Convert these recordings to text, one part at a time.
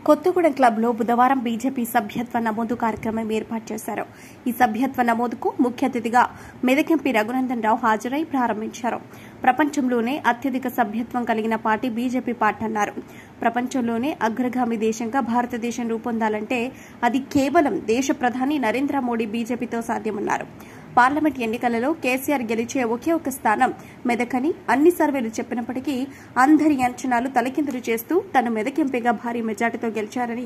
కొత్తగూడెం క్లబ్లో బుధవారం బీజేపీ సభ్యత్వ నమోదు కార్యక్రమం ఏర్పాటు చేశారు. ఈ సభ్యత్వ నమోదుకు ముఖ్య అతిథిగా మెదక్ ఎంపీ రఘునందన్ రావు హాజరై ప్రారంభించారు. ప్రపంచంలోనే అత్యధిక సభ్యత్వం కలిగిన పార్టీ బీజేపీ పార్టీ అన్నారు. ప్రపంచంలోనే అగ్రగామి దేశంగా భారతదేశం రూపొందాలంటే అది కేవలం దేశ ప్రధాని నరేంద్ర మోడీ బీజేపీతో సాధ్యమన్నారు. పార్లమెంట్ ఎన్నికలలో కేసీఆర్ గెలిచే ఒకే ఒక స్థానం మెదక్ అని అన్ని సర్వేలు చెప్పినప్పటికీ అందరి అంచనాలు తలకిందులు చేస్తూ తన మెదక్ ఎంపీగా భారీ మెజార్టీతో గెలిచారని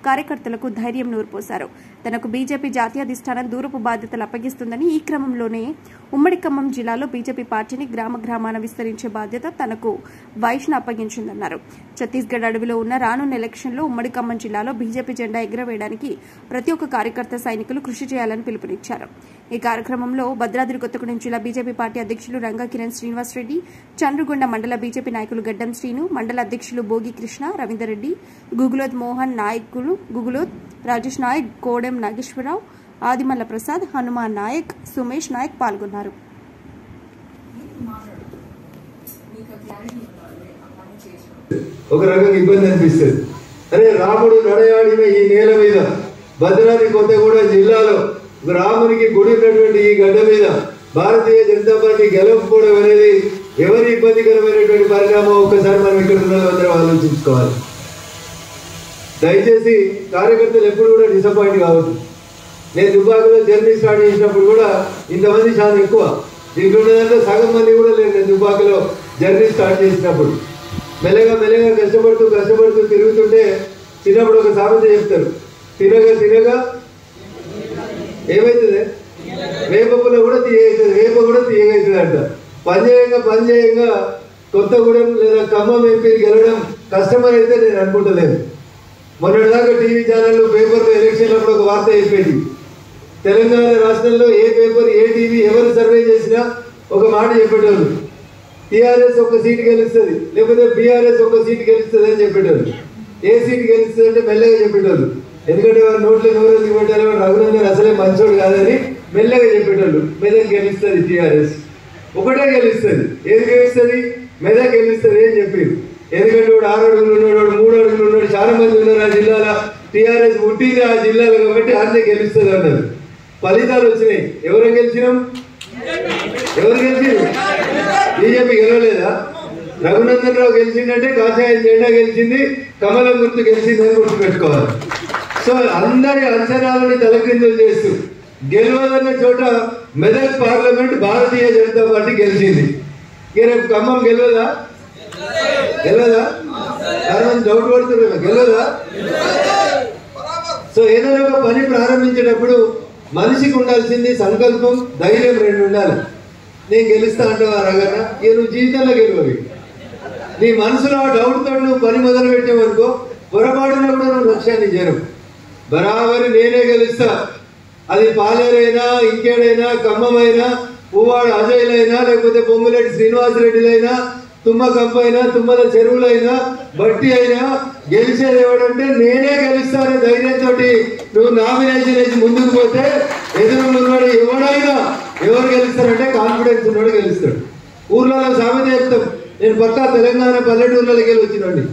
కార్యకర్తలకు ధైర్యం నూరుపోశారు. తనకు బీజేపీ జాతీయ అధిష్టానం దూరపు బాధ్యతలు అప్పగిస్తుందని, ఈ క్రమంలోనే ఉమ్మడి ఖమ్మం జిల్లాలో బీజేపీ పార్టీని గ్రామ గ్రామాన విస్తరించే బాధ్యత తనకు వైష్ణ అప్పగించిందన్నారు. ఛత్తీస్గఢ్ అడవిలో ఉన్న రానున్న ఎలక్షన్లో ఉమ్మడి ఖమ్మం జిల్లాలో బీజేపీ జెండా ఎగురవేయడానికి ప్రతి ఒక్క కార్యకర్త సైనికులు కృషి చేయాలని పిలుపునిచ్చారు. ఈ కార్యక్రమంలో భద్రాద్రి కొత్తగూడెం జిల్లా బీజేపీ పార్టీ అధ్యక్షులు రంగా కిరణ్ శ్రీనివాసరెడ్డి, చంద్రగొండ మండల బీజేపీ నాయకులు గడ్డం శ్రీను, మండల అధ్యక్షులు భోగి కృష్ణ, రవీందర్ రెడ్డి, గుగులోత్ మోహన్ నాయకులు గుగులోత్ రాజేష్ నాయక్, కోడెం నాగేశ్వరరావు, ఆదిమల్ల ప్రసాద్, హనుమాన్ నాయక్, సుమేష్ నాయక్ పాల్గొన్నారు. ఒక రకంగా ఇబ్బంది అనిపిస్తుంది. అరే రాముడు నడయాడిన ఈ నేల మీద భద్రాద్రి కొత్తగూడెం జిల్లాలో రామునికి గుడి ఉన్నటువంటి ఈ గడ్డ మీద భారతీయ జనతా పార్టీ గెలవకపోవడం అనేది ఎవరి ఇబ్బందికరమైనటువంటి పరిణామం ఒక్కసారి మనం ఇక్కడ ఉన్న అందరం ఆలోచించుకోవాలి. దయచేసి కార్యకర్తలు ఎప్పుడు కూడా డిసప్పాయింట్ కావద్దు. నేను దుబ్బాకలో జర్నీ స్టార్ట్ చేసినప్పుడు కూడా ఇంతమంది చాలా ఎక్కువ, దీంట్లో ఉన్నదంటే సగం మంది కూడా లేదు. నేను దుబ్బాకలో జర్నీ స్టార్ట్ చేసినప్పుడు మెల్లగా మెల్లగా కష్టపడుతూ తిరుగుతుంటే చిన్నప్పుడు ఒక సామెత చెప్తారు, తినగా ఏమవుతుంది, వేపపులో కూడా తీయగవుతుంది, వేప కూడా తీయగవుతుంది అంట. పనిచేయంగా కొత్తగూడెం లేదా ఖమ్మం ఎంపీ గెలవడం కష్టమని అయితే నేను అనుకుంటలేదు. మొన్నటిదాకా టీవీ ఛానళ్ళు పేపర్లో ఎలక్షన్లప్పుడు ఒక వార్త చెప్పేది, తెలంగాణ రాష్ట్రంలో ఏ పేపర్ ఏ టీవీ ఎవరు సర్వే చేసినా ఒక మాట చెప్పేటోళ్ళు, టీఆర్ఎస్ ఒక సీటు గెలుస్తుంది లేకపోతే బీఆర్ఎస్ ఒక సీటు గెలుస్తుంది అని చెప్పేటోళ్ళు. ఏ సీటు గెలుస్తుంది అంటే మెల్లగా చెప్పేటోళ్ళు, ఎందుకంటే వారు నోట్లో నోరు దిగబెట్టారు, రఘునందన్ అసలే మంచోడు కాదని మెల్లగా చెప్పేటోళ్ళు. మెదక్ గెలుస్తుంది, టీఆర్ఎస్ ఒకటే గెలుస్తుంది. ఏది గెలుస్తుంది? మెదక్ గెలుస్తుంది అని చెప్పారు. ఎందుకంటే వాడు 6 అడుగులు ఉన్నాడు, వాడు 3 అడుగులు ఉన్నాడు, చాలా మంది ఉన్నారు ఆ జిల్లాలో, టీఆర్ఎస్ పుట్టింది ఆ జిల్లాలో కాబట్టి అన్నీ గెలుస్తుంది అన్నారు. ఫలితాలు వచ్చినాయి. ఎవరు గెలిచినాం? బీజేపీ గెలవలేదా? రఘునందన్ రావు గెలిచిందంటే కాషాయ జెండా గెలిచింది, కమలం గుర్తు గెలిచిందని గుర్తు పెట్టుకోవాలి. సో అందరి అంచనాలని తలక్రిందులు చేస్తూ గెలవదన్న చోట మెదక్ పార్లమెంట్ భారతీయ జనతా పార్టీ గెలిచింది. రేపు ఖమ్మం గెలవదా? చాలా మంది డౌట్ పడుతున్నారు, గెలవదా? సో ఏదైనా ఒక పని ప్రారంభించేటప్పుడు మనిషికి ఉండాల్సింది సంకల్పం, ధైర్యం, రెండు ఉండాలి. నేను గెలుస్తా అంటావా రగన్న, ఇక నువ్వు జీవితంలో గెలవాలి. నీ మనసులో ఆ డౌట్ తోటి నువ్వు పని మొదలు పెట్టావనుకో, పొరపాటున కూడా నువ్వు లక్ష్యాన్ని చేరవు. బరాబరి నేనే గెలుస్తా, అది పాలేరైనా, ఇంకేడైనా, ఖమ్మమైనా, పువ్వాడ అజయ్లైనా, లేకపోతే పొంగులేటి శ్రీనివాసరెడ్డిలైనా, తుమ్మకంప అయినా, తుమ్మల చెరువులైనా, బట్టి అయినా, గెలిచేది ఎవడంటే నేనే గెలుస్తానే ధైర్యంతో నువ్వు నామినేషన్ వేసి ముందుకు పోతే ఎదురు ఉన్నాడు ఎవడైనా, ఎవరు గెలుస్తారంటే కాన్ఫిడెన్స్ ఉన్నాడు గెలుస్తాడు. ఊర్లలో సామెత చెప్తాం, నేను పక్కా తెలంగాణ పల్లెటూర్లకి వెళ్ళి వచ్చినండి.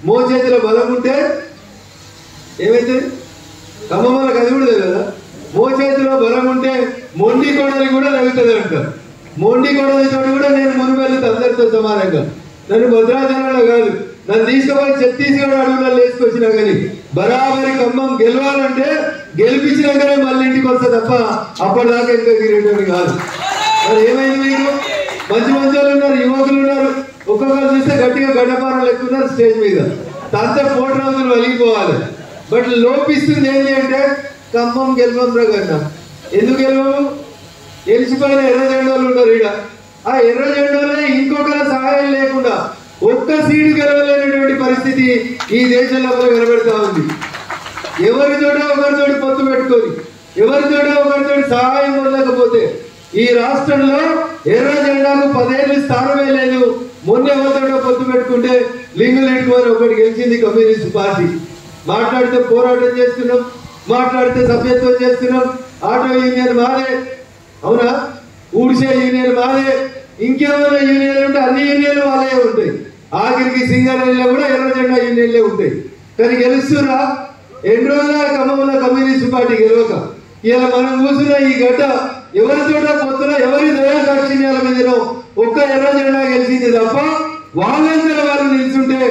మోచేతిలో బలం ఉంటే ఏమైతుంది? ఖమ్మంలో అది కూడా కదా, మోచేతిలో బలం ఉంటే మొండి కొడలి కూడా తగ్గుతుంది అంటారు. మొండి కొడలితో కూడా నేను మునుపెళ్తా అందరితో సమానంగా. నన్ను భద్రాచలంలో కాదు, నన్ను తీసుకుపోయి ఛత్తీస్గఢ్ అడుగులలో వేసుకొచ్చినా కానీ బరాబరి ఖమ్మం గెలవాలంటే గెలిపించినాకనే మళ్ళీ ఇంటికి వస్తా తప్ప అప్పటిదాకా ఇంకా తిరిగేటోని కాదు. మరి ఏమైంది? మీకు మంచి వాళ్ళు ఉన్నారు, యువకులు ఉన్నారు, ఒక్కొక్కరు చూస్తే గట్టిగా గడ్డపారం ఎక్కున్నారు స్టేజ్ మీద, దాంతో 4 రోజులు వలిగిపోవాలి. బట్ లోపిస్తుంది ఏంటి అంటే ఖమ్మం గెలవం ప్రకటన. ఎందుకు గెలవము? గెలిచిపోయిన ఎర్ర జెండాలు ఉన్నారు ఈడ, ఆ ఎర్ర జెండాలే ఇంకొకరి సహాయం లేకుండా ఒక్క సీటు గెలవలేనటువంటి పరిస్థితి ఈ దేశంలో కనబెడతా ఉంది. ఎవరితోటో ఒకరితోటి పొత్తు పెట్టుకొని, ఎవరితోటో ఒకరితోటి సహాయం పొందకపోతే ఈ రాష్ట్రంలో ఎర్ర జెండాకు 10 ఏళ్ళు స్థానమే లేదు. మొన్న ఎవరితోటో పొత్తు పెట్టుకుంటే లింగులెట్టుకొని ఒకటి గెలిచింది కమ్యూనిస్ట్ పార్టీ. మాట్లాడితే పోరాటం చేస్తున్నాం, మాట్లాడితే సభ్యత్వం చేస్తున్నాం. ఆటో యూనియన్ మాదే, అవునా? ఊడిసే యూనియన్ మాదే, ఇంకేమైనా యూనియన్లు ఉంటే అన్ని యూనియన్లు వాళ్ళే ఉంటాయి. ఆఖరికి సింగరేణిలో కూడా ఎర్ర జెండా యూనియన్లే ఉంటాయి. కానీ గెలుస్తురా ఎన్ని రోజుల ఖమ్మంలో కమ్యూనిస్ట్ పార్టీ గెలవక ఇలా మనం కూర్చున్న ఈ గడ్డ ఎవరితోట పొత్తున ఎవరి దయా దాక్షిణ్యాల మీదనో ఒక్క ఎర్ర జెండా గెలిచింది తప్ప వాళ్ళందరూ వాళ్ళు నిల్చుంటే